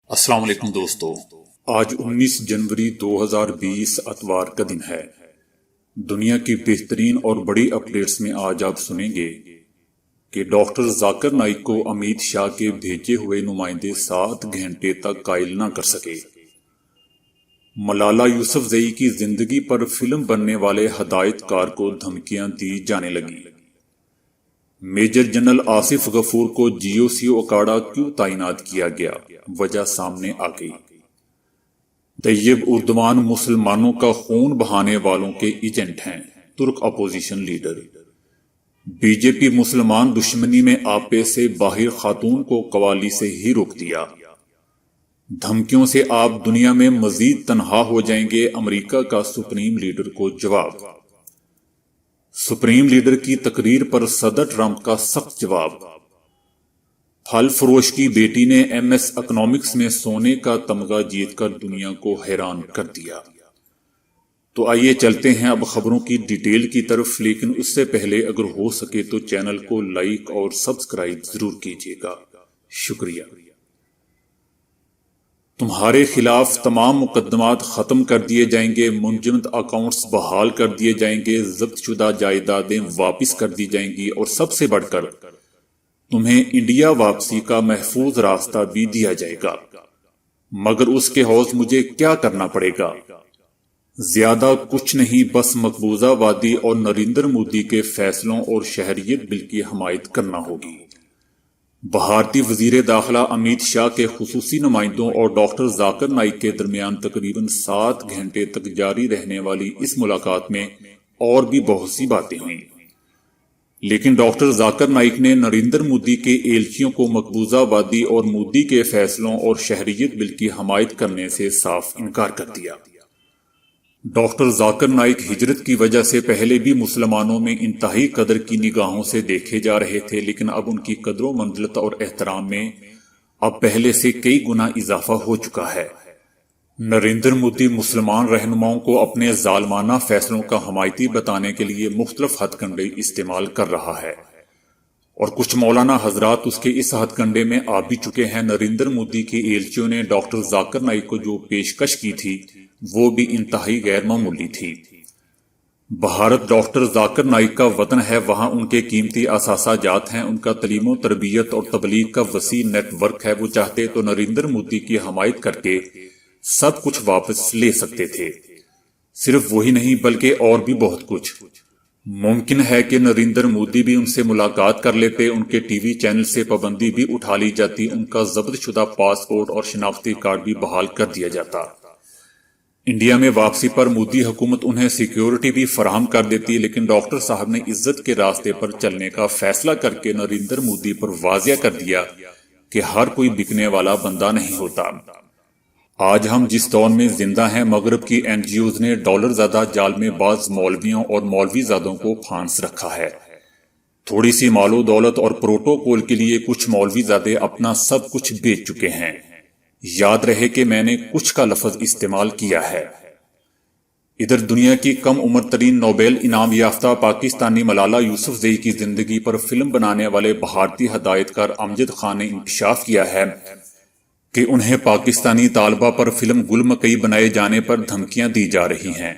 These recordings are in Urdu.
السلام علیکم دوستو، آج 19 جنوری 2020 اتوار کا دن ہے۔ دنیا کی بہترین اور بڑی اپڈیٹس میں آج آپ سنیں گے کہ ڈاکٹر ذاکر نائک کو امیت شاہ کے بھیجے ہوئے نمائندے 7 گھنٹے تک قائل نہ کر سکے۔ ملالہ یوسفزئی کی زندگی پر فلم بننے والے ہدایت کار کو دھمکیاں دی جانے لگیں۔ میجر جنرل آصف غفور کو جی او سی اوکاڑا کیوں تعینات کیا گیا، وجہ سامنے آ گئی۔ طیب اردوان مسلمانوں کا خون بہانے والوں کے ایجنٹ ہیں، ترک اپوزیشن لیڈر۔ بی جے پی مسلمان دشمنی میں آپے سے باہر خاتون کو قوالی سے ہی روک دیا۔ دھمکیوں سے آپ دنیا میں مزید تنہا ہو جائیں گے، امریکہ کا سپریم لیڈر کو جواب۔ سپریم لیڈر کی تقریر پر صدر ٹرمپ کا سخت جواب۔ پھل فروش کی بیٹی نے ایم ایس اکنامکس میں سونے کا تمغہ جیت کر دنیا کو حیران کر دیا۔ تو آئیے چلتے ہیں اب خبروں کی ڈیٹیل کی طرف، لیکن اس سے پہلے اگر ہو سکے تو چینل کو لائک اور سبسکرائب ضرور کیجیے گا، شکریہ۔ تمہارے خلاف تمام مقدمات ختم کر دیے جائیں گے، منجمد اکاؤنٹس بحال کر دیے جائیں گے، ضبط شدہ جائیدادیں واپس کر دی جائیں گی، اور سب سے بڑھ کر تمہیں انڈیا واپسی کا محفوظ راستہ بھی دیا جائے گا۔ مگر اس کے عوض مجھے کیا کرنا پڑے گا؟ زیادہ کچھ نہیں، بس مقبوضہ وادی اور نریندر مودی کے فیصلوں اور شہریت بل کی حمایت کرنا ہوگی۔ بھارتی وزیر داخلہ امیت شاہ کے خصوصی نمائندوں اور ڈاکٹر ذاکر نائک کے درمیان تقریباً 7 گھنٹے تک جاری رہنے والی اس ملاقات میں اور بھی بہت سی باتیں ہوئیں، لیکن ڈاکٹر ذاکر نائک نے نریندر مودی کے ایلچیوں کو مقبوضہ وادی اور مودی کے فیصلوں اور شہریت بل کی حمایت کرنے سے صاف انکار کر دیا۔ ڈاکٹر ذاکر نائک ہجرت کی وجہ سے پہلے بھی مسلمانوں میں انتہائی قدر کی نگاہوں سے دیکھے جا رہے تھے، لیکن اب ان کی قدر و منزلت اور احترام میں اب پہلے سے کئی گنا اضافہ ہو چکا ہے۔ نریندر مودی مسلمان رہنماؤں کو اپنے ظالمانہ فیصلوں کا حمایتی بتانے کے لیے مختلف ہتھ کنڈے استعمال کر رہا ہے، اور کچھ مولانا حضرات اس کے اس ہتھ کنڈے میں آ بھی چکے ہیں۔ نریندر مودی کے ایلچیوں نے ڈاکٹر ذاکر نائک کو جو پیشکش کی تھی وہ بھی انتہائی غیر معمولی تھی۔ بھارت ڈاکٹر ذاکر نائک کا وطن ہے، وہاں ان کے قیمتی اثاثہ جات ہیں، ان کا تعلیم و تربیت اور تبلیغ کا وسیع نیٹ ورک ہے۔ وہ چاہتے تو نریندر مودی کی حمایت کر کے سب کچھ واپس لے سکتے تھے، صرف وہی نہیں بلکہ اور بھی بہت کچھ۔ ممکن ہے کہ نریندر مودی بھی ان سے ملاقات کر لیتے، ان کے ٹی وی چینل سے پابندی بھی اٹھا لی جاتی، ان کا ضبط شدہ پاسپورٹ اور شناختی کارڈ بھی بحال کر دیا جاتا۔ انڈیا میں واپسی پر مودی حکومت انہیں سیکیورٹی بھی فراہم کر دیتی، لیکن ڈاکٹر صاحب نے عزت کے راستے پر چلنے کا فیصلہ کر کے نریندر مودی پر واضح کر دیا کہ ہر کوئی بکنے والا بندہ نہیں ہوتا۔ آج ہم جس دور میں زندہ ہیں، مغرب کی این جی اوز نے ڈالر زدہ جال میں بعض مولویوں اور مولوی زادوں کو پھانس رکھا ہے۔ تھوڑی سی مال و دولت اور پروٹوکول کے لیے کچھ مولوی زادے اپنا سب کچھ بیچ چکے ہیں۔ یاد رہے کہ میں نے کچھ کا لفظ استعمال کیا ہے۔ ادھر دنیا کی کم عمر ترین نوبیل انعام یافتہ پاکستانی ملالہ یوسفزئی کی زندگی پر فلم بنانے والے بھارتی ہدایت کار امجد خان نے انکشاف کیا ہے کہ انہیں پاکستانی طالبہ پر فلم گل مکئی بنائے جانے پر دھمکیاں دی جا رہی ہیں۔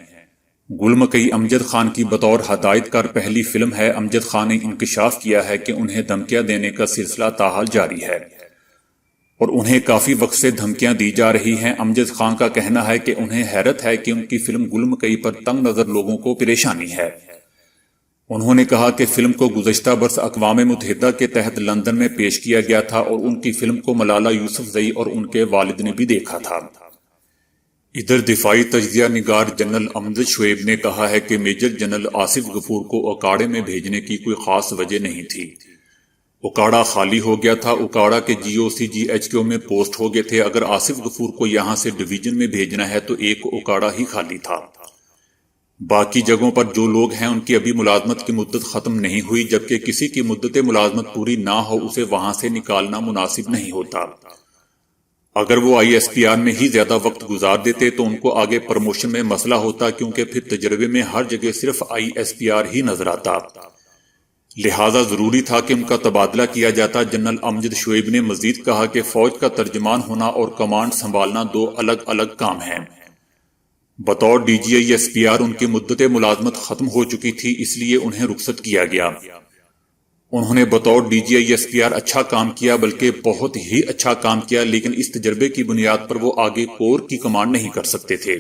گل مکئی امجد خان کی بطور ہدایت کار پہلی فلم ہے۔ امجد خان نے انکشاف کیا ہے کہ انہیں دھمکیاں دینے کا سلسلہ تاحال جاری ہے اور انہیں کافی وقت سے دھمکیاں دی جا رہی ہیں۔ امجد خان کا کہنا ہے کہ انہیں حیرت ہے کہ ان کی فلم گل مکئی پر تنگ نظر لوگوں کو پریشانی ہے۔ انہوں نے کہا کہ فلم کو گزشتہ برس اقوام متحدہ کے تحت لندن میں پیش کیا گیا تھا اور ان کی فلم کو ملالہ یوسفزئی اور ان کے والد نے بھی دیکھا تھا۔ ادھر دفاعی تجزیہ نگار جنرل امجد شعیب نے کہا ہے کہ میجر جنرل آصف غفور کو اکاڑے میں بھیجنے کی کوئی خاص وجہ نہیں تھی۔ اکاڑا خالی ہو گیا تھا، اکاڑا کے جی او سی جی ایچ کیو میں پوسٹ ہو گئے تھے۔ اگر آصف غفور کو یہاں سے ڈویژن میں بھیجنا ہے تو ایک اکاڑا ہی خالی تھا، باقی جگہوں پر جو لوگ ہیں ان کی ابھی ملازمت کی مدت ختم نہیں ہوئی، جبکہ کسی کی مدت ملازمت پوری نہ ہو اسے وہاں سے نکالنا مناسب نہیں ہوتا۔ اگر وہ آئی ایس پی آر میں ہی زیادہ وقت گزار دیتے تو ان کو آگے پروموشن میں مسئلہ ہوتا، کیونکہ پھر تجربے میں ہر جگہ صرف آئی ایس پی آر ہی نظر آتا۔ لہذا ضروری تھا کہ ان کا تبادلہ کیا جاتا۔ جنرل امجد شعیب نے مزید کہا کہ فوج کا ترجمان ہونا اور کمانڈ سنبھالنا دو الگ الگ کام ہیں۔ بطور D G I S P R ان کی مدت ملازمت ختم ہو چکی تھی، اس لیے انہیں رخصت کیا گیا۔ انہوں نے بطور D G I S P R اچھا کام کیا، بلکہ بہت ہی اچھا کام کیا، لیکن اس تجربے کی بنیاد پر وہ آگے کور کی کمانڈ نہیں کر سکتے تھے،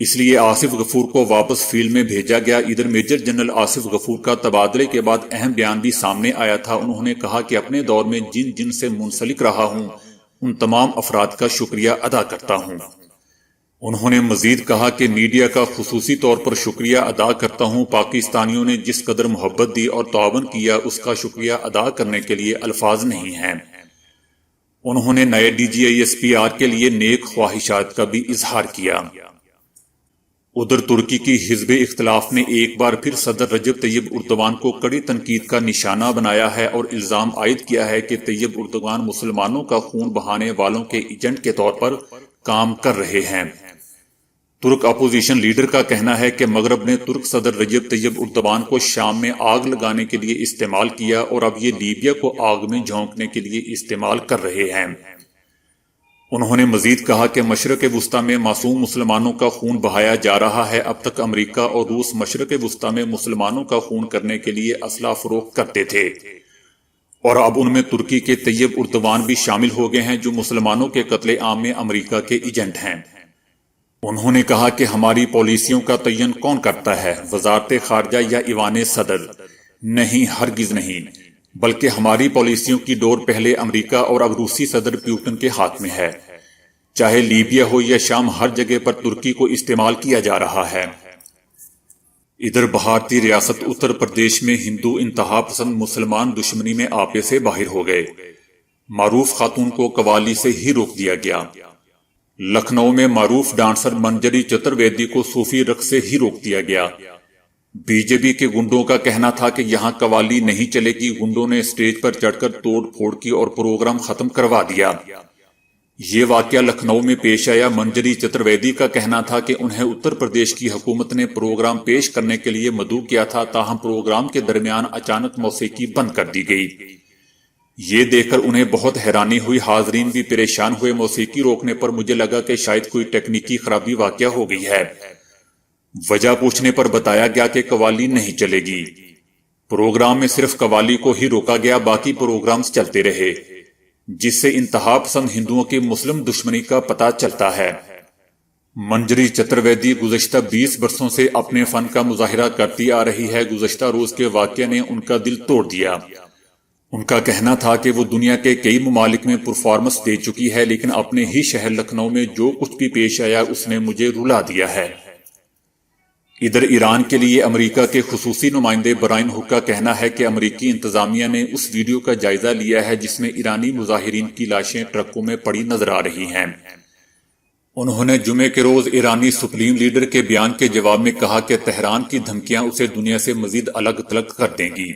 اس لیے آصف غفور کو واپس فیلڈ میں بھیجا گیا۔ ادھر میجر جنرل آصف غفور کا تبادلے کے بعد اہم بیان بھی سامنے آیا تھا۔ انہوں نے کہا کہ اپنے دور میں جن جن سے منسلک رہا ہوں ان تمام افراد کا شکریہ ادا کرتا ہوں۔ انہوں نے مزید کہا کہ میڈیا کا خصوصی طور پر شکریہ ادا کرتا ہوں۔ پاکستانیوں نے جس قدر محبت دی اور تعاون کیا، اس کا شکریہ ادا کرنے کے لیے الفاظ نہیں ہیں۔ انہوں نے نئے D G I S P R کے لیے نیک خواہشات کا بھی اظہار کیا۔ ادھر ترکی کی حزب اختلاف نے ایک بار پھر صدر رجب طیب اردوان کو کڑی تنقید کا نشانہ بنایا ہے اور الزام عائد کیا ہے کہ طیب اردوان مسلمانوں کا خون بہانے والوں کے ایجنٹ کے طور پر کام کر رہے ہیں۔ ترک اپوزیشن لیڈر کا کہنا ہے کہ مغرب نے ترک صدر رجب طیب اردوان کو شام میں آگ لگانے کے لیے استعمال کیا اور اب یہ لیبیا کو آگ میں جھونکنے کے لیے استعمال کر رہے ہیں۔ انہوں نے مزید کہا کہ مشرق وسطی میں معصوم مسلمانوں کا خون بہایا جا رہا ہے۔ اب تک امریکہ اور روس مشرق وسطی میں مسلمانوں کا خون کرنے کے لیے اسلحہ فروخت کرتے تھے، اور اب ان میں ترکی کے طیب اردوان بھی شامل ہو گئے ہیں جو مسلمانوں کے قتل عام میں امریکہ کے ایجنٹ ہیں۔ انہوں نے کہا کہ ہماری پالیسیوں کا تعین کون کرتا ہے؟ وزارت خارجہ یا ایوان صدر؟ نہیں، ہرگز نہیں، بلکہ ہماری پالیسیوں کی ڈور پہلے امریکہ اور اب روسی صدر پیوٹن کے ہاتھ میں ہے۔ چاہے لیبیا ہو یا شام، ہر جگہ پر ترکی کو استعمال کیا جا رہا ہے۔ ادھر بھارتی ریاست اتر پردیش میں ہندو انتہا پسند مسلمان دشمنی میں آپے سے باہر ہو گئے۔ معروف خاتون کو قوالی سے ہی روک دیا گیا۔ لکھنؤ میں معروف ڈانسر منجری چترویدی کو صوفی رقص سے ہی روک دیا گیا۔ بی جے پی کے گنڈوں کا کہنا تھا کہ یہاں قوالی نہیں چلے گی۔ گنڈوں نے اسٹیج پر چڑھ کر توڑ پھوڑ کی اور پروگرام ختم کروا دیا۔ یہ واقعہ لکھنؤ میں پیش آیا۔ منجری چترویدی کا کہنا تھا کہ انہیں اتر پردیش کی حکومت نے پروگرام پیش کرنے کے لیے مدعو کیا تھا، تاہم پروگرام کے درمیان اچانک موسیقی بند کر دی گئی۔ یہ دیکھ کر انہیں بہت حیرانی ہوئی، حاضرین بھی پریشان ہوئے۔ موسیقی روکنے پر مجھے لگا کہ شاید کوئی ٹیکنیکی خرابی واقع ہو گئی ہے۔ وجہ پوچھنے پر بتایا گیا کہ قوالی نہیں چلے گی۔ پروگرام میں صرف قوالی کو ہی روکا گیا، باقی پروگرامز چلتے رہے، جس سے انتہا پسند ہندوؤں کی مسلم دشمنی کا پتہ چلتا ہے۔ منجری چترویدی گزشتہ 20 برسوں سے اپنے فن کا مظاہرہ کرتی آ رہی ہے۔ گزشتہ روز کے واقعے نے ان کا دل توڑ دیا۔ ان کا کہنا تھا کہ وہ دنیا کے کئی ممالک میں پرفارمنس دے چکی ہے، لیکن اپنے ہی شہر لکھنؤ میں جو کچھ بھی پیش آیا اس نے مجھے رلا دیا ہے۔ ادھر ایران کے لیے امریکہ کے خصوصی نمائندے برائن ہک کا کہنا ہے کہ امریکی انتظامیہ نے اس ویڈیو کا جائزہ لیا ہے جس میں ایرانی مظاہرین کی لاشیں ٹرکوں میں پڑی نظر آ رہی ہیں۔ انہوں نے جمعے کے روز ایرانی سپریم لیڈر کے بیان کے جواب میں کہا کہ تہران کی دھمکیاں اسے دنیا سے مزید الگ تھلگ کر دیں گی۔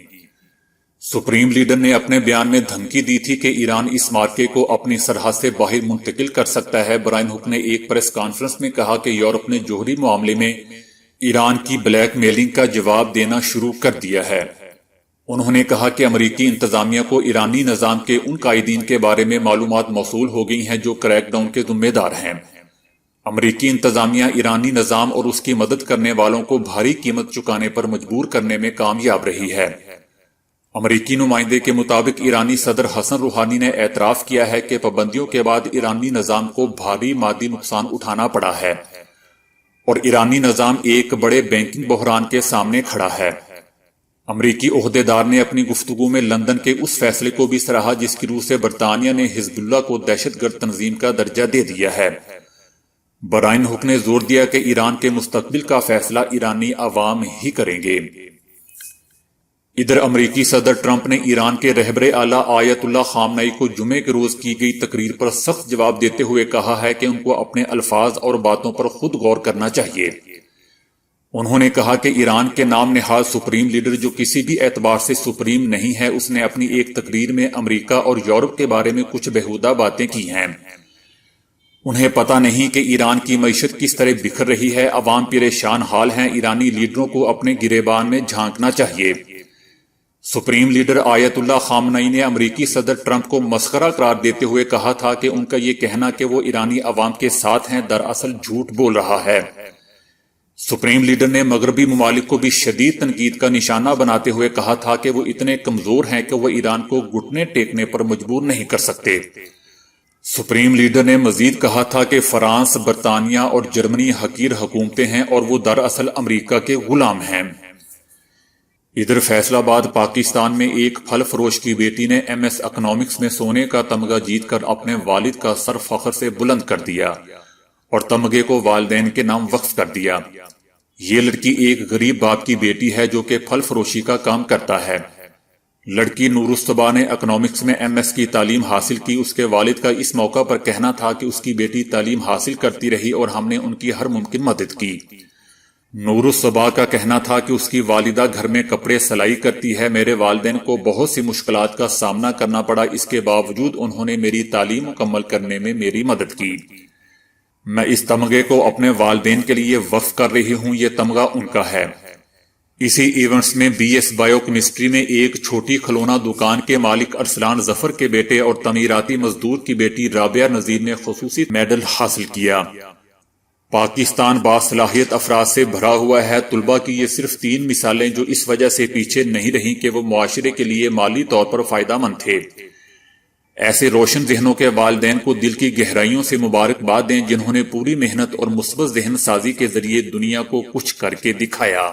سپریم لیڈر نے اپنے بیان میں دھمکی دی تھی کہ ایران اس معرکے کو اپنی سرحد سے باہر منتقل کر سکتا ہے۔ برائن ہک نے ایک پریس کانفرنس میں کہا کہ یورپ نے جوہری معاملے میں ایران کی بلیک میلنگ کا جواب دینا شروع کر دیا ہے۔ انہوں نے کہا کہ امریکی انتظامیہ کو ایرانی نظام کے ان قائدین کے بارے میں معلومات موصول ہو گئی ہیں جو کریک ڈاؤن کے ذمہ دار ہیں۔ امریکی انتظامیہ ایرانی نظام اور اس کی مدد کرنے والوں کو بھاری قیمت چکانے پر مجبور کرنے میں کامیاب رہی ہے۔ امریکی نمائندے کے مطابق ایرانی صدر حسن روحانی نے اعتراف کیا ہے کہ پابندیوں کے بعد ایرانی نظام کو بھاری مادی نقصان اٹھانا پڑا ہے اور ایرانی نظام ایک بڑے بینکنگ بحران کے سامنے کھڑا ہے۔ امریکی عہدیدار نے اپنی گفتگو میں لندن کے اس فیصلے کو بھی سراہا جس کی روح سے برطانیہ نے حزب اللہ کو دہشت گرد تنظیم کا درجہ دے دیا ہے۔ برائن ہک نے زور دیا کہ ایران کے مستقبل کا فیصلہ ایرانی عوام ہی کریں گے۔ ادھر امریکی صدر ٹرمپ نے ایران کے رہبر اعلیٰ آیت اللہ خامنئی کو جمعے کے روز کی گئی تقریر پر سخت جواب دیتے ہوئے کہا ہے کہ ان کو اپنے الفاظ اور باتوں پر خود غور کرنا چاہیے۔ انہوں نے کہا کہ ایران کے نام نہاد سپریم لیڈر جو کسی بھی اعتبار سے سپریم نہیں ہے، اس نے اپنی ایک تقریر میں امریکہ اور یورپ کے بارے میں کچھ بیہودہ باتیں کی ہیں۔ انہیں پتہ نہیں کہ ایران کی معیشت کس طرح بکھر رہی ہے، عوام پریشان حال ہیں۔ ایرانی لیڈروں کو اپنے گریبان میں جھانکنا چاہیے۔ سپریم لیڈر آیت اللہ خامنئی نے امریکی صدر ٹرمپ کو مسخرہ قرار دیتے ہوئے کہا تھا کہ ان کا یہ کہنا کہ وہ ایرانی عوام کے ساتھ ہیں دراصل جھوٹ بول رہا ہے۔ سپریم لیڈر نے مغربی ممالک کو بھی شدید تنقید کا نشانہ بناتے ہوئے کہا تھا کہ وہ اتنے کمزور ہیں کہ وہ ایران کو گھٹنے ٹیکنے پر مجبور نہیں کر سکتے۔ سپریم لیڈر نے مزید کہا تھا کہ فرانس، برطانیہ اور جرمنی حقیر حکومتیں ہیں اور وہ دراصل امریکہ کے غلام ہیں۔ ادھر فیصل آباد پاکستان میں ایک پھل فروش کی بیٹی نے ایم ایس اکنامکس میں سونے کا تمغہ جیت کر اپنے والد کا سر فخر سے بلند کر دیا اور تمغے کو والدین کے نام وقف کر دیا۔ یہ لڑکی ایک غریب باپ کی بیٹی ہے جو کہ پھل فروشی کا کام کرتا ہے۔ لڑکی نورالصبا نے اکنامکس میں ایم ایس کی تعلیم حاصل کی۔ اس کے والد کا اس موقع پر کہنا تھا کہ اس کی بیٹی تعلیم حاصل کرتی رہی اور ہم نے ان کی ہر ممکن مدد کی۔ نورالصبا کا کہنا تھا کہ اس کی والدہ گھر میں کپڑے سلائی کرتی ہے۔ میرے والدین کو بہت سی مشکلات کا سامنا کرنا پڑا، اس کے باوجود انہوں نے میری تعلیم مکمل کرنے میں میری مدد کی۔ میں اس تمغے کو اپنے والدین کے لیے وقف کر رہی ہوں، یہ تمغہ ان کا ہے۔ اسی ایونٹس میں بی ایس بایو کیمسٹری میں ایک چھوٹی کھلونا دکان کے مالک ارسلان ظفر کے بیٹے اور تعمیراتی مزدور کی بیٹی رابعہ نذیر نے خصوصی میڈل حاصل کیا۔ پاکستان باصلاحیت افراد سے بھرا ہوا ہے۔ طلباء کی یہ صرف 3 مثالیں جو اس وجہ سے پیچھے نہیں رہیں کہ وہ معاشرے کے لیے مالی طور پر فائدہ مند تھے۔ ایسے روشن ذہنوں کے والدین کو دل کی گہرائیوں سے مبارکباد دیں جنہوں نے پوری محنت اور مثبت ذہن سازی کے ذریعے دنیا کو کچھ کر کے دکھایا۔